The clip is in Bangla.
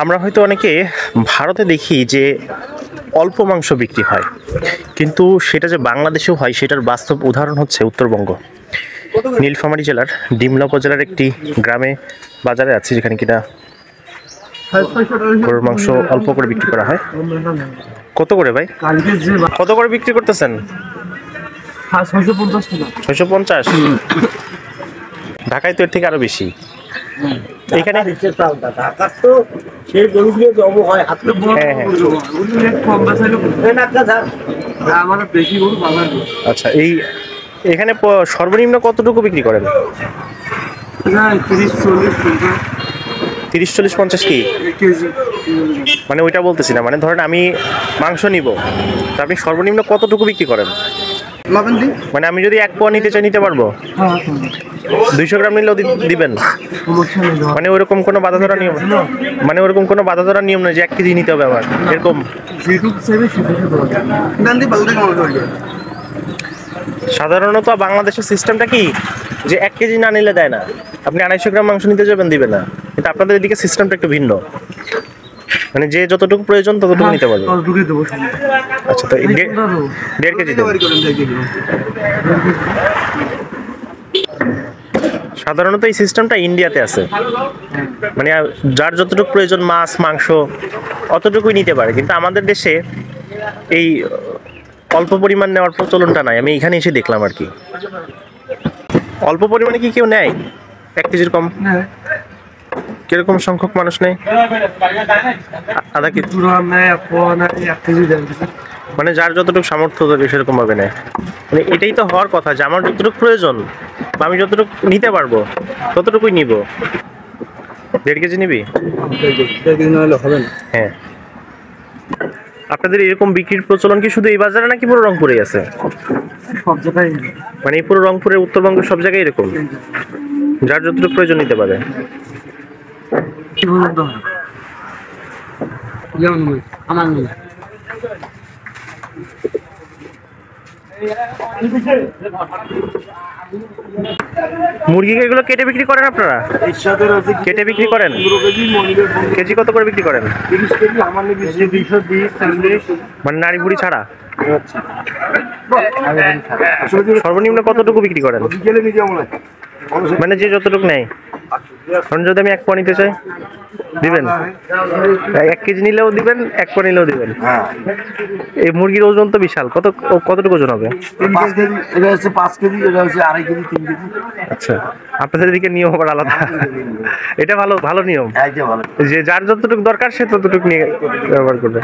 আমরা হয়তো অনেকে ভারতে দেখি যে অল্প মাংস বিক্রি হয়, কিন্তু সেটা যে বাংলাদেশেও হয় সেটার বাস্তব উদাহরণ হচ্ছে উত্তরবঙ্গ। নীলফামারী জেলার ডিমলা উপজেলার একটি গ্রামে বাজারে আছে, যেখানে কিনা গরুর মাংস অল্প করে বিক্রি করা হয়। কত করে ভাই, কত করে বিক্রি করতেছেন? 650। ঢাকায় তো এর থেকে আরো বেশি। এখানে আচ্ছা, এই এখানে সর্বনিম্ন কতটুকু বিক্রি করেন? 30-40-50 কি? মানে ওইটা বলতেছি না, মানে ধরেন আমি মাংস নিব, তা আপনি সর্বনিম্ন কতটুকু বিক্রি করেন? মানে আমি যদি 1 পোয়া নিতে চাই, নিতে পারবো? 200 গ্রাম নিলেও দিবেন? মানে ওরকম কোনো বাধা ধরা নিয়ম, মানে ওরকম কোনো বাধা ধরা নিয়ম নেই যে 1 কেজি নিতে হবে আমার, এরকম? সাধারণত বাংলাদেশের সিস্টেমটা কি, যে 1 কেজি না নিলে দেয় না। আপনি 250 গ্রাম মাংস নিতে যাবেন, দিবে না। কিন্তু আপনাদের এদিকে সিস্টেমটা একটু ভিন্ন, মানে যে যতটুকু প্রয়োজন ততটুকু নিতে পারবে। আচ্ছা, তো 1.5 কেজি সাধারণত এই সিস্টেমটা ইন্ডিয়াতে আছে, মানে যার যতটুকু প্রয়োজন মাছ মাংস অতটুকুই নিতে পারে। কিন্তু আমাদের দেশে এই অল্প পরিমাণ নেওয়ার প্রচলনটা নাই, আমি এখানে এসে দেখলাম আর কি। অল্প পরিমাণে কি কেউ নেয় 1 কেজির কম? কিরকম সংখ্যক মানুষ নেয়? আধা কেজি, মানে যার যতটুকু সামর্থ্য সেরকম ভাবে নেয়। মানে এটাই তো হওয়ার কথা, যে আমার যতটুকু প্রয়োজন বা আমি যতটুকু নিতে পারবো ততটুকুই নিব। 1.5 কেজি নিবি? হ্যাঁ। আপনাদের এরকম বিক্রির প্রচলন কি শুধু এই বাজারে নাকি পুরো রংপুরেই আছে? সব জায়গায়, মানে পুরো রংপুরের উত্তরবঙ্গের সব জায়গায় এরকম, যার যতটুকু প্রয়োজন নিতে পারে। মুরগি এগুলো কেটে বিক্রি করেন আপনারা? কেটে বিক্রি করেন? কেজি কত করে বিক্রি করেন? মানে নাড়ি বুড়ি ছাড়া? সর্বনিম্ন কতটুকু বিক্রি করেন? মানে যে যতটুকু নেয়। কারণ যদি আমি 1 পোয়া নিতে চাই, দিবেন? 1 কেজি নিলেও দিবেন, 1 পোয়া নিলেও দিবেন? এই মুরগির ওজন তো বিশাল, কতটুকু ওজন হবে? 5 কেজি, এটা হচ্ছে 5 কেজি, এটা হচ্ছে 2.5 কেজি, 3 কেজি। আচ্ছা, আপনাদের এদিকে নিয়ম আবার আলাদা। এটা ভালো নিয়ম, যে যার যতটুকু দরকার সে ততটুকু নিয়ে ব্যবহার করবে।